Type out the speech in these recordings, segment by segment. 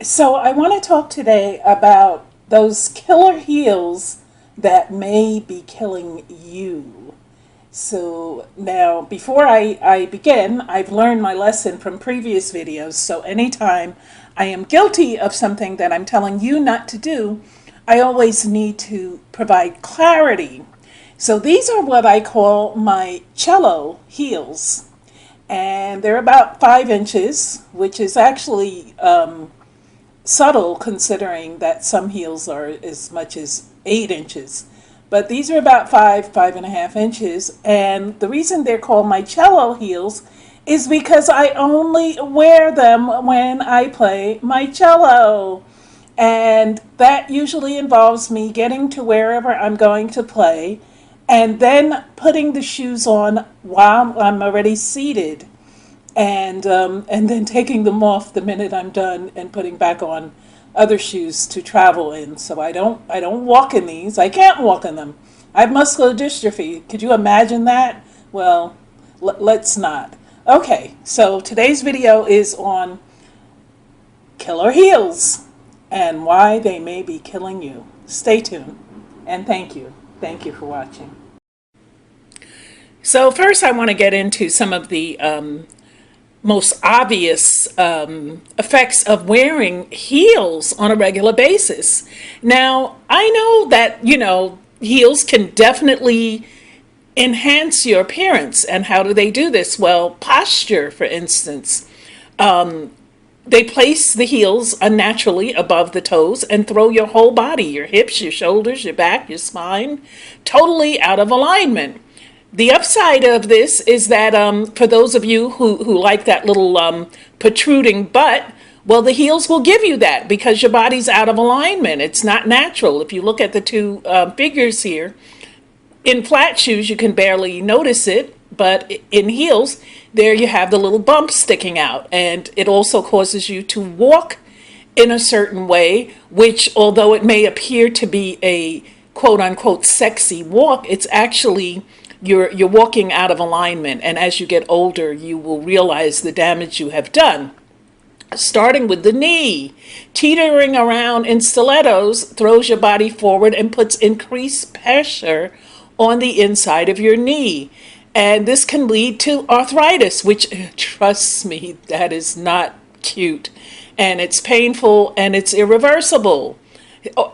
So I want to talk today about those killer heels that may be killing you. So now, before I begin, I've learned my lesson from previous videos. So anytime I am guilty of something that I'm telling you not to do, I always need to provide clarity. So these are what I call my cello heels. And they're about 5 inches, which is actually subtle considering that some heels are as much as 8 inches. But these are about 5.5 inches. And the reason they're called my cello heels is because I only wear them when I play my cello. And that usually involves me getting to wherever I'm going to play and then putting the shoes on while I'm already seated and then taking them off the minute I'm done and putting back on other shoes to travel in. So I don't walk in these. I can't walk in them. I have muscular dystrophy. Could you imagine that? Well, let's not. Okay, so today's video is on killer heels and why they may be killing you. Stay tuned and thank you. Thank you for watching. So first I want to get into some of the most obvious effects of wearing heels on a regular basis. Now, I know that, heels can definitely enhance your appearance. And how do they do this? Well, posture, for instance. They place the heels unnaturally above the toes and throw your whole body, your hips, your shoulders, your back, your spine, totally out of alignment. The upside of this is that for those of you who like that little protruding butt, well, the heels will give you that because your body's out of alignment. It's not natural. If you look at the two figures here, in flat shoes, you can barely notice it, but in heels, there you have the little bump sticking out. And it also causes you to walk in a certain way, which although it may appear to be a quote unquote sexy walk, it's actually you're walking out of alignment, and as you get older you will realize the damage you have done. Starting with the knee, teetering around in stilettos throws your body forward and puts increased pressure on the inside of your knee, and this can lead to arthritis, which trust me, that is not cute, and it's painful and it's irreversible.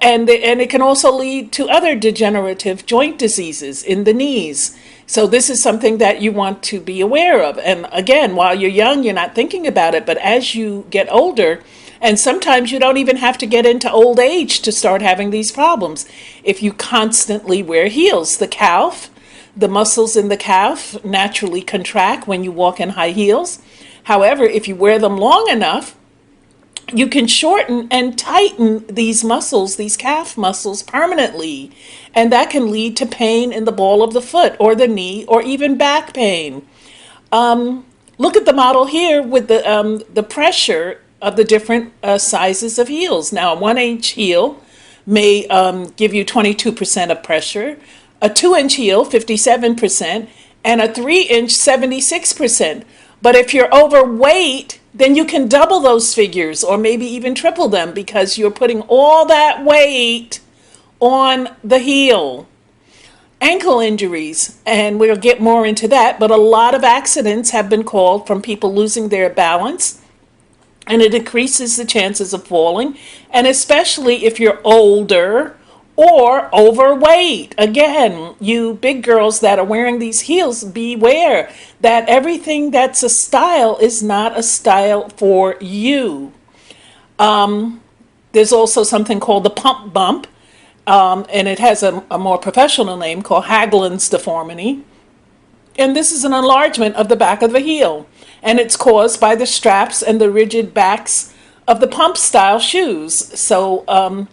And it can also lead to other degenerative joint diseases in the knees. So this is something that you want to be aware of. And again, while you're young, you're not thinking about it. But as you get older, and sometimes you don't even have to get into old age to start having these problems, if you constantly wear heels. The muscles in the calf naturally contract when you walk in high heels. However, if you wear them long enough, you can shorten and tighten these muscles, these calf muscles, permanently. And that can lead to pain in the ball of the foot or the knee or even back pain. Look at the model here with the pressure of the different sizes of heels. Now, a 1-inch heel may give you 22% of pressure, a 2-inch heel, 57%, and a 3-inch, 76%. But if you're overweight, then you can double those figures or maybe even triple them because you're putting all that weight on the heel. Ankle injuries, and we'll get more into that, but a lot of accidents have been called from people losing their balance, and it increases the chances of falling, and especially if you're older or overweight. Again, you big girls that are wearing these heels, beware that everything that's a style is not a style for you. There's also something called the pump bump, and it has a more professional name called Haglund's deformity. And this is an enlargement of the back of the heel, and it's caused by the straps and the rigid backs of the pump style shoes. So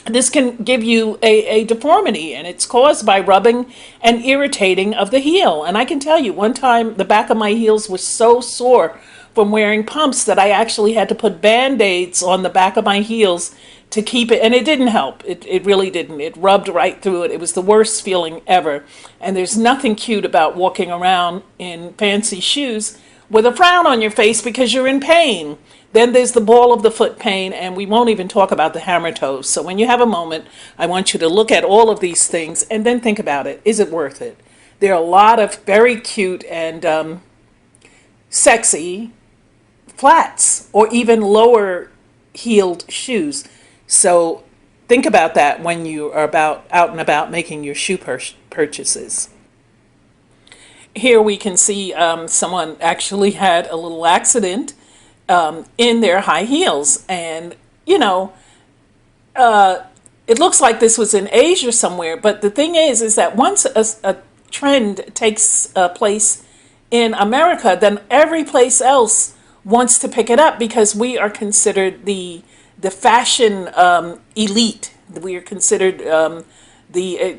this can give you a deformity, and it's caused by rubbing and irritating of the heel. And I can tell you, one time the back of my heels was so sore from wearing pumps that I actually had to put Band-Aids on the back of my heels to keep it, and it didn't help. It really didn't. It rubbed right through it. It was the worst feeling ever. And there's nothing cute about walking around in fancy shoes with a frown on your face because you're in pain. Then there's the ball of the foot pain, and we won't even talk about the hammer toes. So when you have a moment, I want you to look at all of these things and then think about it. Is it worth it? There are a lot of very cute and sexy flats or even lower heeled shoes. So think about that when you are out and about making your shoe purchases. Here we can see someone actually had a little accident in their high heels. And, it looks like this was in Asia somewhere. But the thing is that once a trend takes place in America, then every place else wants to pick it up because we are considered the fashion elite. We are considered the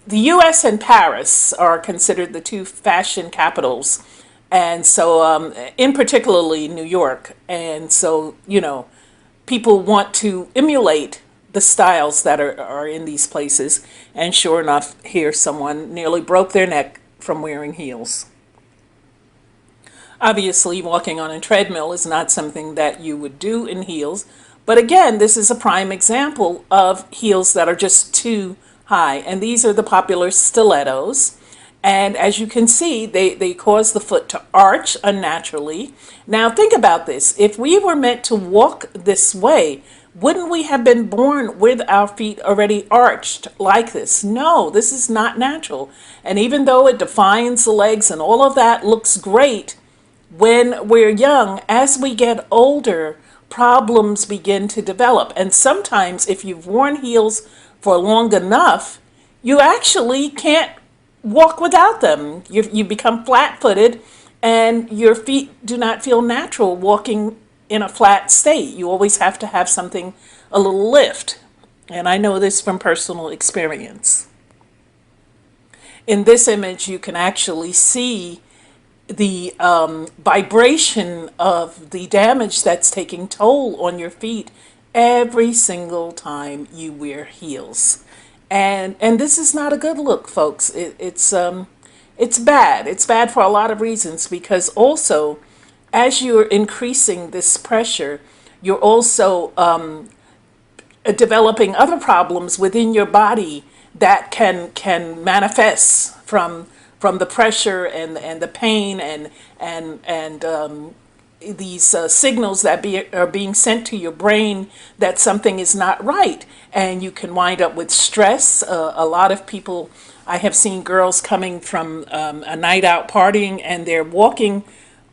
the U.S. and Paris are considered the two fashion capitals, and so in particularly New York. And so people want to emulate the styles that are in these places. And sure enough, here someone nearly broke their neck from wearing heels. Obviously, walking on a treadmill is not something that you would do in heels. But again, this is a prime example of heels that are just too high. And these are the popular stilettos. And as you can see, they cause the foot to arch unnaturally. Now think about this. If we were meant to walk this way, wouldn't we have been born with our feet already arched like this? No, this is not natural. And even though it defines the legs and all of that looks great when we're young, as we get older, problems begin to develop. And sometimes if you've worn heels for long enough, you actually can't walk without them. You become flat-footed and your feet do not feel natural walking in a flat state. You always have to have something, a little lift. And I know this from personal experience. In this image, you can actually see the vibration of the damage that's taking toll on your feet every single time you wear heels. And this is not a good look, folks. It's bad. It's bad for a lot of reasons, because also as you're increasing this pressure, you're also developing other problems within your body that can manifest from the pressure and the pain and these signals that are being sent to your brain that something is not right. And you can wind up with stress. A lot of people, I have seen girls coming from a night out partying, and they're walking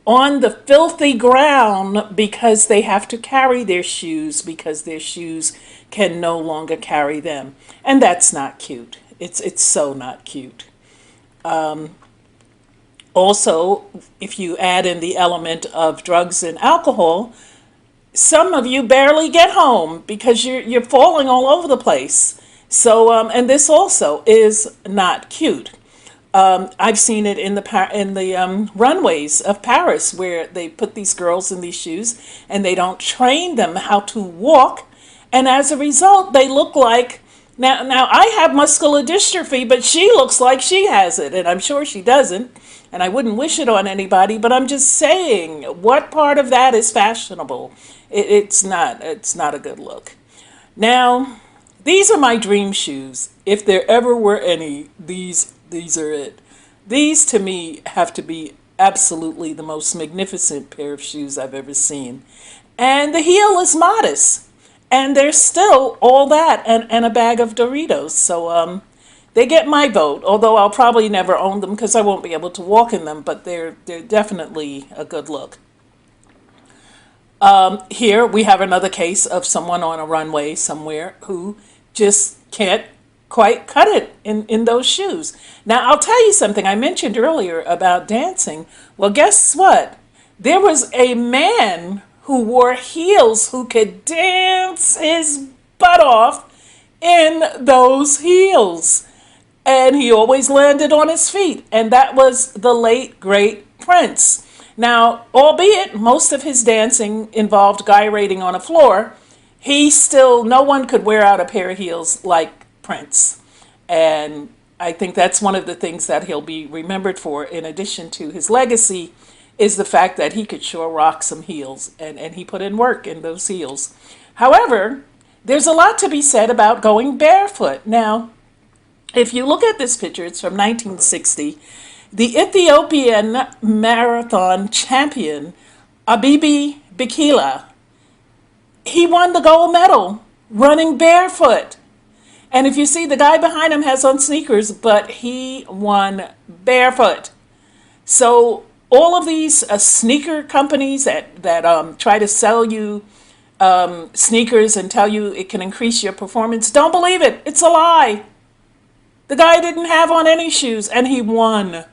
on the filthy ground because they have to carry their shoes because their shoes can no longer carry them. And that's not cute. It's so not cute. Also, if you add in the element of drugs and alcohol, some of you barely get home because you're falling all over the place. So, and this also is not cute. I've seen it in the runways of Paris, where they put these girls in these shoes and they don't train them how to walk, and as a result, they look like now I have muscular dystrophy, but she looks like she has it, and I'm sure she doesn't. And I wouldn't wish it on anybody, but I'm just saying, what part of that is fashionable? It's not a good look. Now, these are my dream shoes. If there ever were any, these are it. These to me have to be absolutely the most magnificent pair of shoes I've ever seen. And the heel is modest. And they're still all that and a bag of Doritos. So they get my vote, although I'll probably never own them because I won't be able to walk in them, but they're definitely a good look. Here we have another case of someone on a runway somewhere who just can't quite cut it in those shoes. Now, I'll tell you something. I mentioned earlier about dancing. Well, guess what? There was a man who wore heels who could dance his butt off in those heels. And he always landed on his feet. And that was the late, great Prince. Now, albeit most of his dancing involved gyrating on a floor, no one could wear out a pair of heels like Prince. And I think that's one of the things that he'll be remembered for, in addition to his legacy, is the fact that he could sure rock some heels, and he put in work in those heels. However, there's a lot to be said about going barefoot. Now, if you look at this picture, it's from 1960. The Ethiopian marathon champion, Abibi Bikila, he won the gold medal running barefoot. And if you see, the guy behind him has on sneakers, but he won barefoot. So all of these sneaker companies that try to sell you sneakers and tell you it can increase your performance, don't believe it. It's a lie. The guy didn't have on any shoes and he won.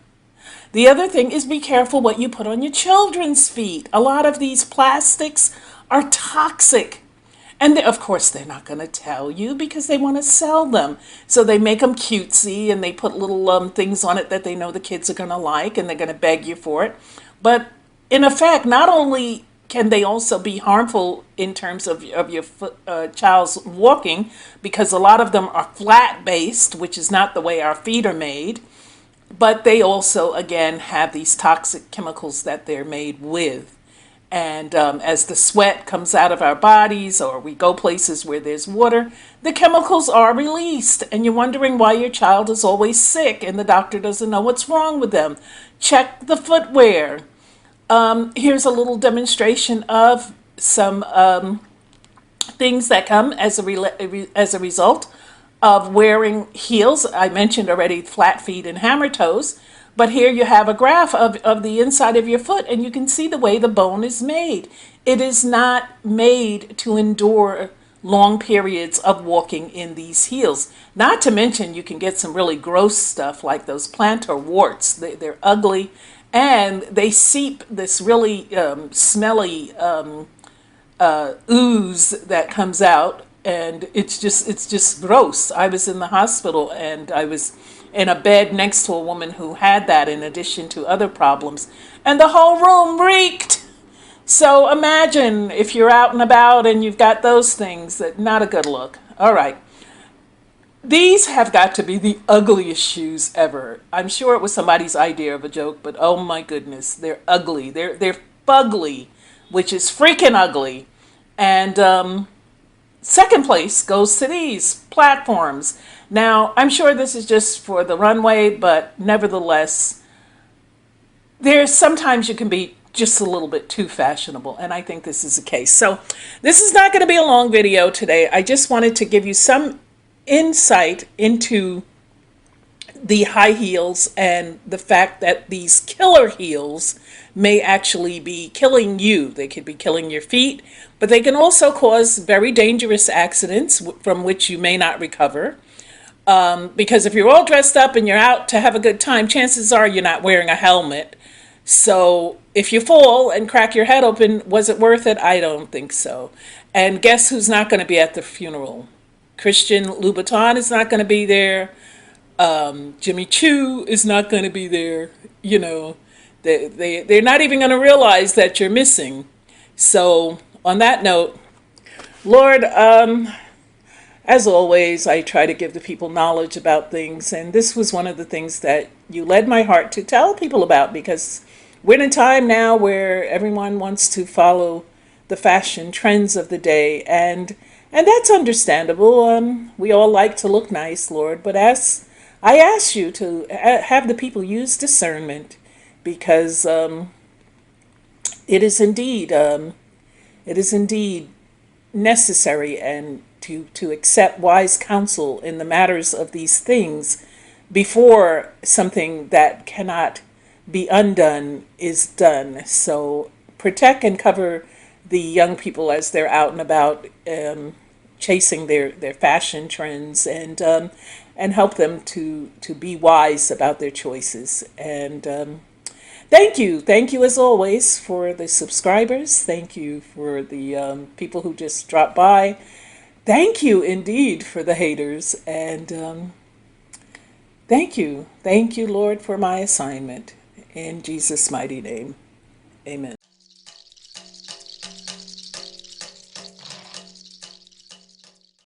The other thing is, be careful what you put on your children's feet. A lot of these plastics are toxic. And of course, they're not going to tell you because they want to sell them. So they make them cutesy and they put little things on it that they know the kids are going to like, and they're going to beg you for it. But in effect, not only can they also be harmful in terms of your child's walking, because a lot of them are flat based, which is not the way our feet are made. But they also, again, have these toxic chemicals that they're made with. And as the sweat comes out of our bodies, or we go places where there's water, the chemicals are released. And you're wondering why your child is always sick and the doctor doesn't know what's wrong with them. Check the footwear. Here's a little demonstration of some things that come as a result of wearing heels. I mentioned already flat feet and hammer toes. But here you have a graph of the inside of your foot, and you can see the way the bone is made. It is not made to endure long periods of walking in these heels. Not to mention, you can get some really gross stuff like those plantar warts. They're ugly, and they seep this really smelly ooze that comes out, and it's just gross. I was in the hospital, and I was in a bed next to a woman who had that in addition to other problems, and the whole room reeked. So imagine if you're out and about and you've got those things, that not a good look. All right. These have got to be the ugliest shoes ever. I'm sure it was somebody's idea of a joke, but oh my goodness, they're ugly. They're fugly, which is freaking ugly. And second place goes to these platforms. Now, I'm sure this is just for the runway, but nevertheless, there's sometimes you can be just a little bit too fashionable, and I think this is the case. So this is not going to be a long video today. I just wanted to give you some insight into the high heels and the fact that these killer heels may actually be killing you. They could be killing your feet, but they can also cause very dangerous accidents from which you may not recover. Because if you're all dressed up and you're out to have a good time, chances are you're not wearing a helmet. So if you fall and crack your head open, was it worth it? I don't think so. And guess who's not going to be at the funeral? Christian Louboutin is not going to be there. Jimmy Choo is not going to be there. You know, they're not even going to realize that you're missing. So on that note, Lord, as always, I try to give the people knowledge about things, and this was one of the things that you led my heart to tell people about, because we're in a time now where everyone wants to follow the fashion trends of the day, and that's understandable. We all like to look nice, Lord, but I ask you to have the people use discernment, because it is indeed necessary and to accept wise counsel in the matters of these things before something that cannot be undone is done. So protect and cover the young people as they're out and about chasing their fashion trends, and help them to be wise about their choices. And thank you as always for the subscribers. Thank you for the people who just dropped by. Thank you indeed for the haters, and thank you, Lord, for my assignment. In Jesus' mighty name, amen.